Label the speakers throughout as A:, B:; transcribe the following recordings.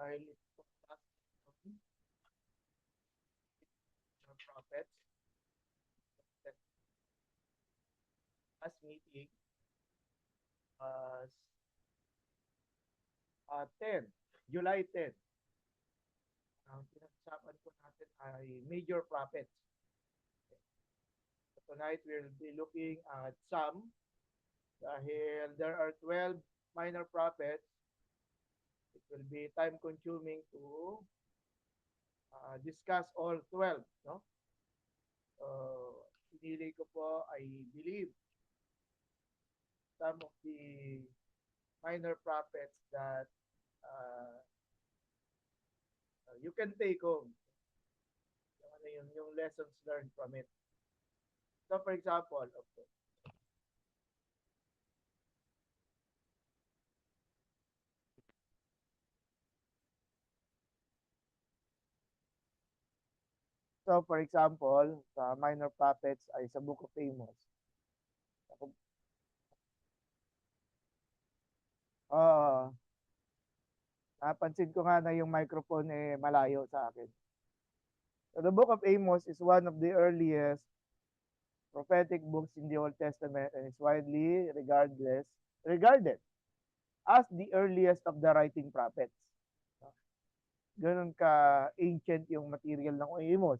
A: dahil ito ng prophets as meeting as 10, July 10. Ang pinag-usapan po natin ay major prophets. So tonight we'll be looking at some dahil there are 12 minor prophets. It will be time consuming to discuss all 12, no? So, pinili ko po, I believe, some of the minor prophets that you can take home. Yung lessons learned from it. So, for example, okay. So, for example, sa minor prophets ay sa Book of Amos. Napansin ko nga na yung microphone malayo sa akin. So the Book of Amos is one of the earliest prophetic books in the Old Testament and is widely regarded as the earliest of the writing prophets. Ganun ka ancient yung material ng Amos.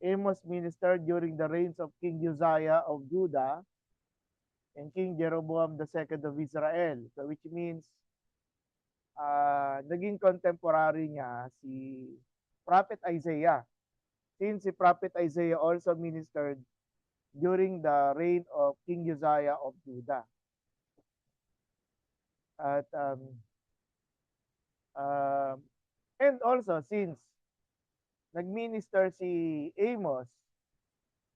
A: Amos ministered during the reigns of King Uzziah of Judah and King Jeroboam II of Israel. So which means naging contemporary niya si Prophet Isaiah. Since si Prophet Isaiah also ministered during the reign of King Uzziah of Judah. At and also since nagminister si Amos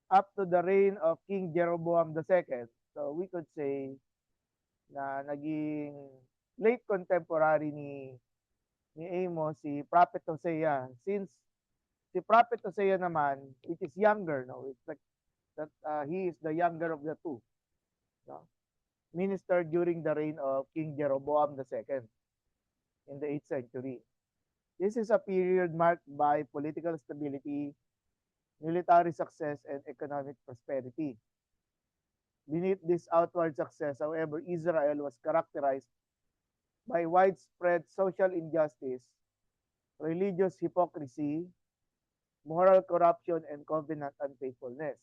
A: up to the reign of King Jeroboam II, so we could say na naging late contemporary ni Amos si Prophet Hosea, since si Prophet Hosea naman, which is younger, no, it's like that he is the younger of the two, no, ministered during the reign of King Jeroboam II in the 8th century. This is a period marked by political stability, military success, and economic prosperity. Beneath this outward success, however, Israel was characterized by widespread social injustice, religious hypocrisy, moral corruption, and covenant unfaithfulness.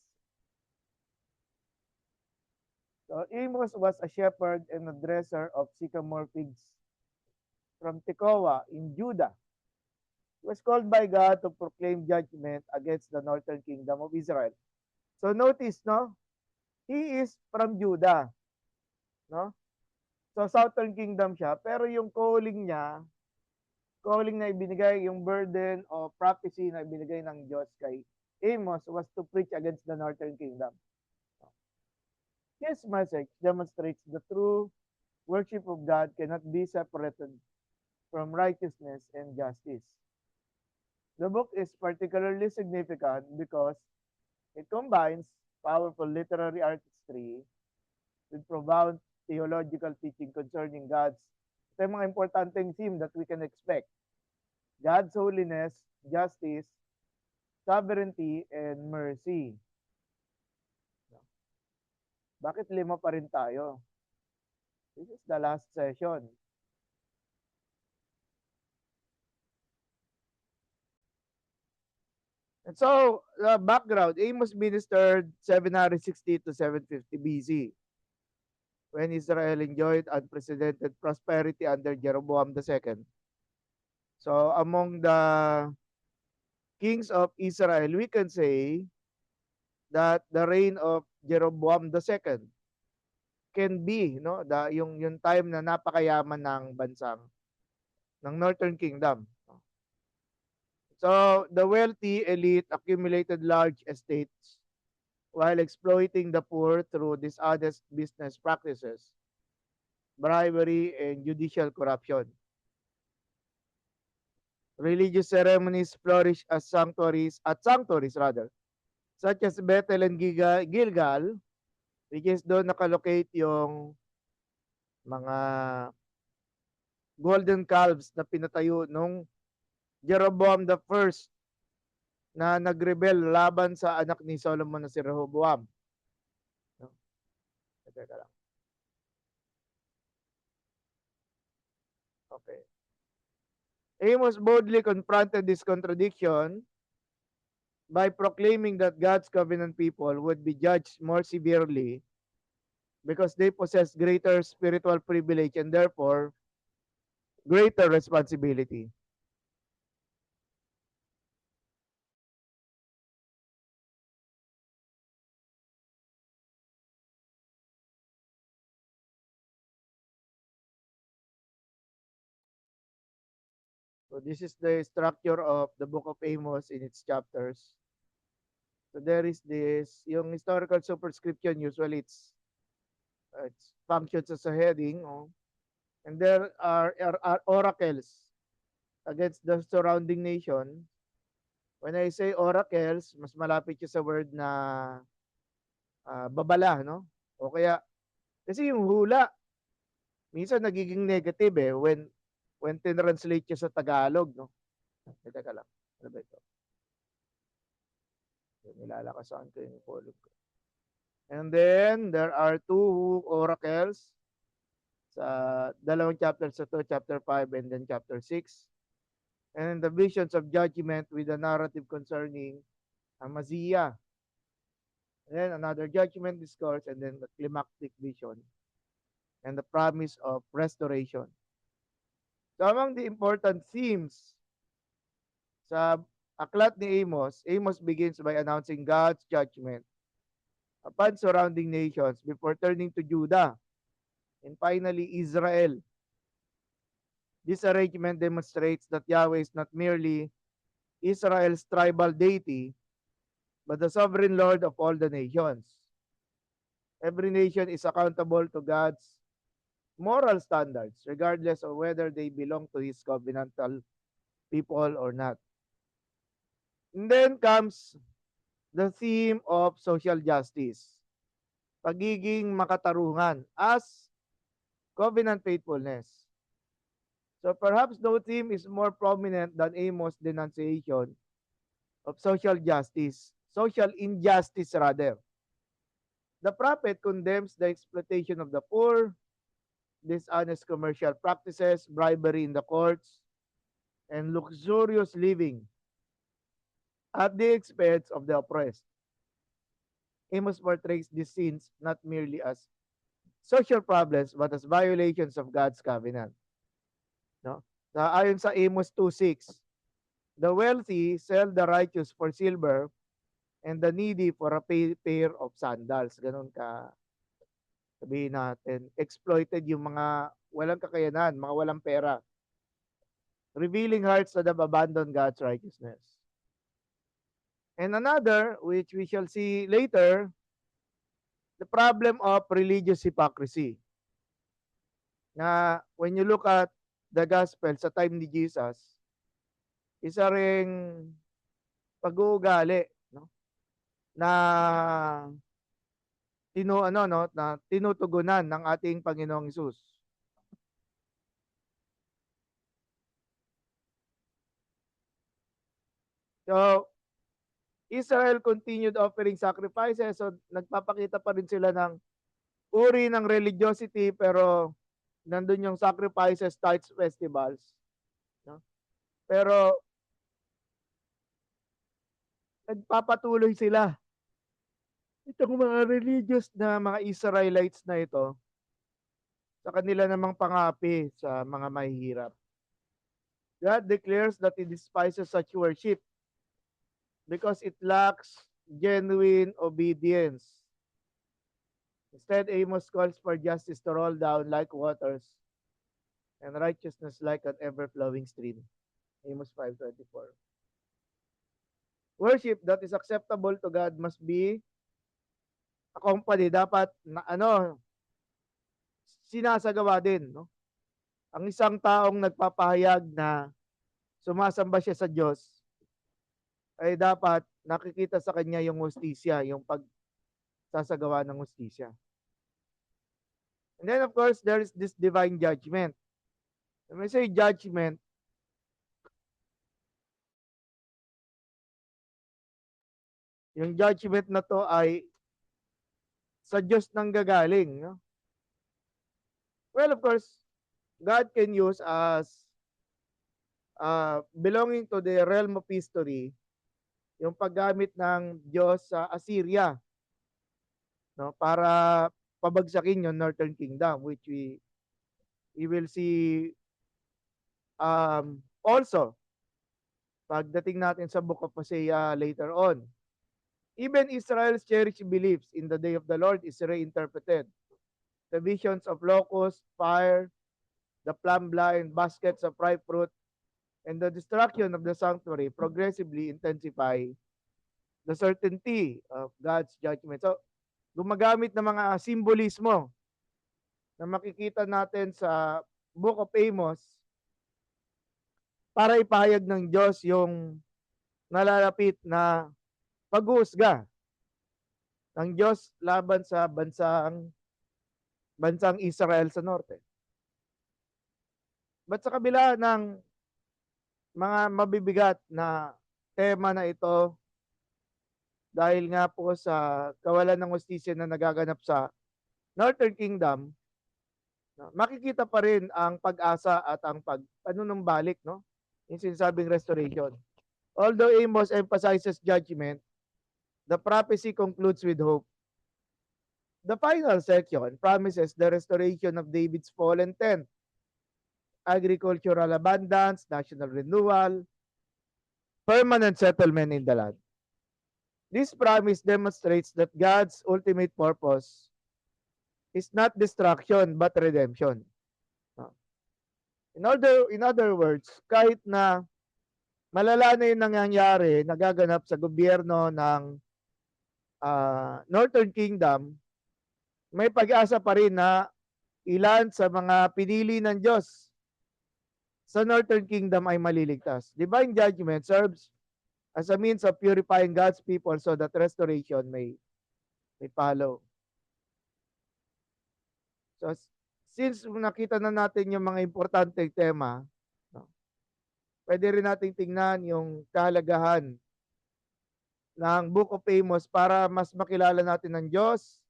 A: So Amos was a shepherd and a dresser of sycamore figs from Tekoa in Judah. He was called by God to proclaim judgment against the northern kingdom of Israel. So notice, no? He is from Judah, no? So southern kingdom siya, pero yung calling niya, calling na ibinigay, yung burden o prophecy na ibinigay ng Diyos kay Amos was to preach against the northern kingdom. His message demonstrates the true worship of God cannot be separated from righteousness and justice. The book is particularly significant because it combines powerful literary artistry with profound theological teaching concerning God's, ito yung mga importanteng theme that we can expect. God's holiness, justice, sovereignty, and mercy. Bakit 5 pa rin tayo? This is the last session. And so, the background, Amos ministered 760 to 750 BC when Israel enjoyed unprecedented prosperity under Jeroboam II. So, among the kings of Israel, we can say that the reign of Jeroboam II can be, no, yung time na napakayaman ng bansang ng Northern Kingdom. So, the wealthy elite accumulated large estates while exploiting the poor through dishonest business practices, bribery, and judicial corruption. Religious ceremonies flourished as sanctuaries, such as Bethel and Gilgal, which is doon nakalocate yung mga golden calves na pinatayo nung Jeroboam the first na nagrebel laban sa anak ni Solomon na si Rehoboam. No? Teka lang. Okay. Amos boldly confronted this contradiction by proclaiming that God's covenant people would be judged more severely because they possess greater spiritual privilege and therefore greater responsibility. So this is the structure of the book of Amos in its chapters. So there is this, yung historical superscription, usually it's functions as a heading, oh, and there are oracles against the surrounding nation. When I say oracles, mas malapit siya sa word na babala, no? O kaya, kasi yung hula, minsan nagiging negative when tinranslate siya sa Tagalog, no? Teka lang, ano ba ito? Nilalakasan ko yung follow ko. And then, there are two oracles sa dalawang chapters sa 2, chapter 5 and then chapter 6. And the visions of judgment with a narrative concerning Amaziah. And then another judgment discourse and then the climactic vision and the promise of restoration. So among the important themes sa aklat ni Amos, Amos begins by announcing God's judgment upon surrounding nations before turning to Judah and finally Israel. This arrangement demonstrates that Yahweh is not merely Israel's tribal deity, but the sovereign Lord of all the nations. Every nation is accountable to God's moral standards, regardless of whether they belong to His covenantal people or not. And then comes the theme of social justice, pagiging makatarungan as covenant faithfulness. So perhaps no theme is more prominent than Amos' denunciation of social justice, social injustice rather. The prophet condemns the exploitation of the poor, dishonest commercial practices, bribery in the courts, and luxurious living at the expense of the oppressed. Amos portrays these sins not merely as social problems but as violations of God's covenant. No? Ayon sa Amos 2:6, the wealthy sell the righteous for silver and the needy for a pair of sandals. Ganun ka sabihin natin. Exploited yung mga walang kakayanan, mga walang pera. Revealing hearts that have abandoned God's righteousness. And another, which we shall see later, the problem of religious hypocrisy. Na when you look at the gospel sa time ni Jesus, isa ring pag-uugali, no? Na na tinutugunan ng ating Panginoong Hesus. So, Israel continued offering sacrifices, so nagpapakita pa rin sila ng uri ng religiosity, pero nandun yung sacrifices, tithes, festivals. No? Pero nagpapatuloy sila. Itong mga religious na mga Israelites na ito, sa kanila namang pangapi sa mga mahihirap. God declares that He despises such worship because it lacks genuine obedience. Instead, Amos calls for justice to roll down like waters and righteousness like an ever-flowing stream. Amos 5:24. Worship that is acceptable to God must be accompanied, dapat na sinasagawa din, no? Ang isang taong nagpapahayag na sumasamba siya sa Diyos ay dapat nakikita sa kanya yung hustisya, yung pagsasagawa ng hustisya. And then of course, there is this divine judgment. When we say judgment, yung judgment na to ay sa Diyos nang gagaling. No? Well, of course, God can use as belonging to the realm of history, yung paggamit ng Diyos sa Assyria, no, para pabagsakin yung Northern Kingdom, which we will see also pagdating natin sa Book of Hosea later on. Even Israel's cherished beliefs in the day of the Lord is reinterpreted. The visions of locusts, fire, the plumb blind, baskets of ripe fruit, and the destruction of the sanctuary progressively intensify the certainty of God's judgment. So, gumagamit ng mga simbolismo na makikita natin sa Book of Amos para ipahayag ng Diyos yung nalalapit na pag-uusga ng Diyos laban sa bansang Israel sa norte. But sa kabila ng mga mabibigat na tema na ito, dahil nga po sa kawalan ng hustisya na nagaganap sa Northern Kingdom, makikita pa rin ang pag-asa at ang panunumbalik, no? Yung sinasabing restoration. Although Amos emphasizes judgment, the prophecy concludes with hope. The final section promises the restoration of David's fallen tent, agricultural abundance, national renewal, permanent settlement in the land. This promise demonstrates that God's ultimate purpose is not destruction but redemption. In other words, kahit na malala na yung nangyayari, nagaganap sa gobyerno ng Northern Kingdom, may pag-asa pa rin na ilan sa mga pinili ng Diyos sa Northern Kingdom ay maliligtas. Divine judgment serves as a means of purifying God's people so that restoration may follow. So, since nakita na natin yung mga importanteng tema, no, pwede rin nating tingnan yung kahalagahan ng Book of Amos para mas makilala natin ang Diyos,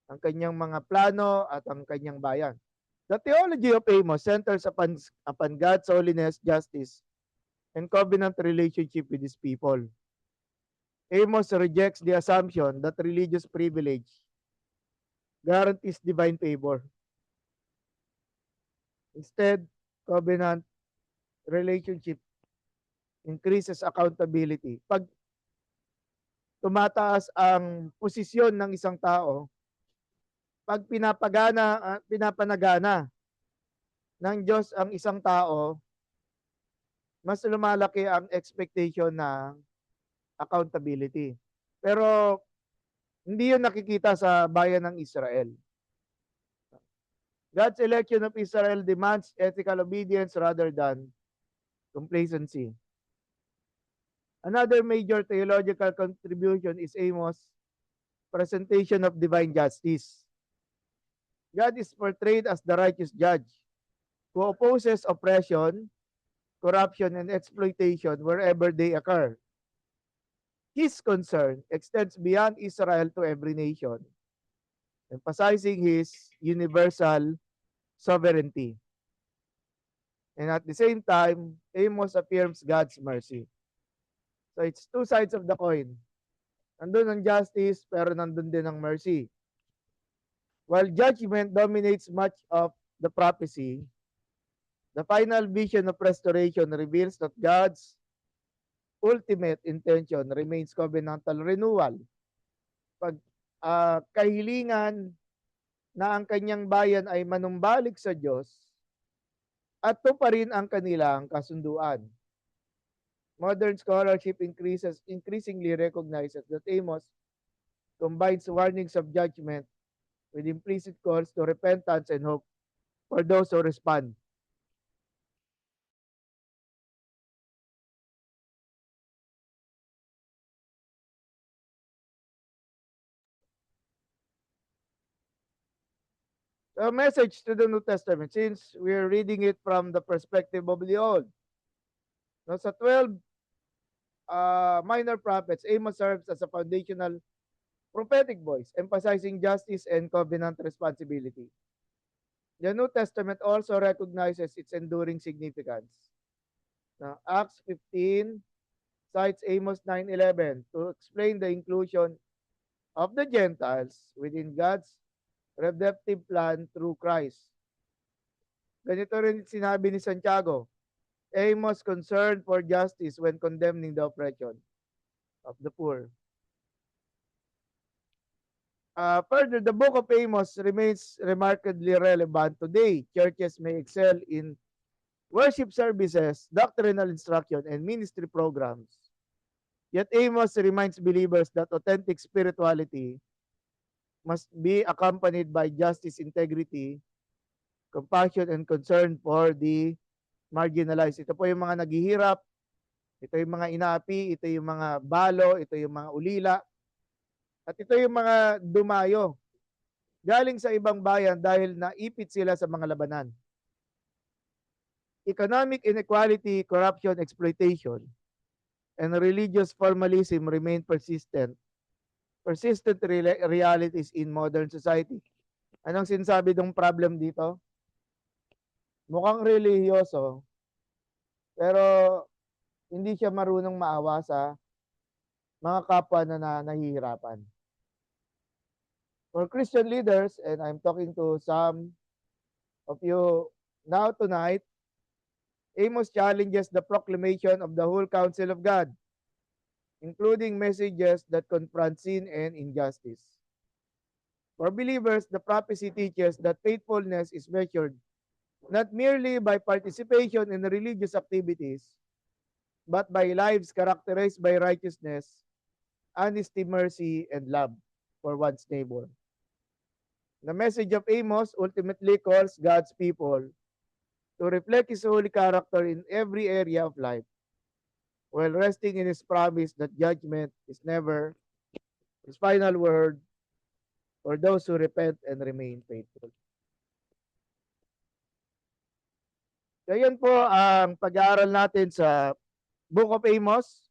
A: ang kanyang mga plano, at ang kanyang bayan. The theology of Amos centers upon God's holiness, justice, and covenant relationship with His people. Amos rejects the assumption that religious privilege guarantees divine favor. Instead, covenant relationship increases accountability. Pag tumataas ang posisyon ng isang tao, pag pinapanagana ng Diyos ang isang tao, mas lumalaki ang expectation ng accountability. Pero hindi yun nakikita sa bayan ng Israel. God's election of Israel demands ethical obedience rather than complacency. Another major theological contribution is Amos' presentation of divine justice. God is portrayed as the righteous judge who opposes oppression, corruption, and exploitation wherever they occur. His concern extends beyond Israel to every nation, emphasizing his universal sovereignty. And at the same time, Amos affirms God's mercy. So it's two sides of the coin. Nandun ang justice, pero nandun din ang mercy. While judgment dominates much of the prophecy, the final vision of restoration reveals that God's ultimate intention remains covenantal renewal. Pag kahilingan na ang kanyang bayan ay manumbalik sa Diyos at tuparin ang kanilang kasunduan. Modern scholarship increasingly recognizes that Amos combines warnings of judgment with implicit calls to repentance and hope for those who respond. A message to the New Testament, since we're reading it from the perspective of the Old. No, sa 12 minor prophets, Amos serves as a foundational prophetic voice, emphasizing justice and covenant responsibility. The New Testament also recognizes its enduring significance. Now, Acts 15 cites Amos 9:11 to explain the inclusion of the Gentiles within God's redemptive plan through Christ. Ganito rin sinabi ni Santiago, Amos concerned for justice when condemning the oppression of the poor. Further, the book of Amos remains remarkably relevant today. Churches may excel in worship services, doctrinal instruction, and ministry programs. Yet Amos reminds believers that authentic spirituality must be accompanied by justice, integrity, compassion, and concern for the marginalized. Ito po yung mga naghihirap, ito yung mga inaapi, ito yung mga balo, ito yung mga ulila, at ito yung mga dumayo galing sa ibang bayan dahil naipit sila sa mga labanan. Economic inequality, corruption, exploitation, and religious formalism remain persistent realities in modern society. Anong sinasabi ng problem dito? Mukhang relihiyoso, pero hindi siya marunong maawa sa mga kapwa na nahihirapan. For Christian leaders, and I'm talking to some of you now tonight, Amos challenges the proclamation of the whole counsel of God, including messages that confront sin and injustice. For believers, the prophecy teaches that faithfulness is measured not merely by participation in religious activities, but by lives characterized by righteousness, honesty, mercy, and love for one's neighbor. The message of Amos ultimately calls God's people to reflect His holy character in every area of life, while resting in His promise that judgment is never His final word for those who repent and remain faithful. So yan po ang pag-aaral natin sa Book of Amos.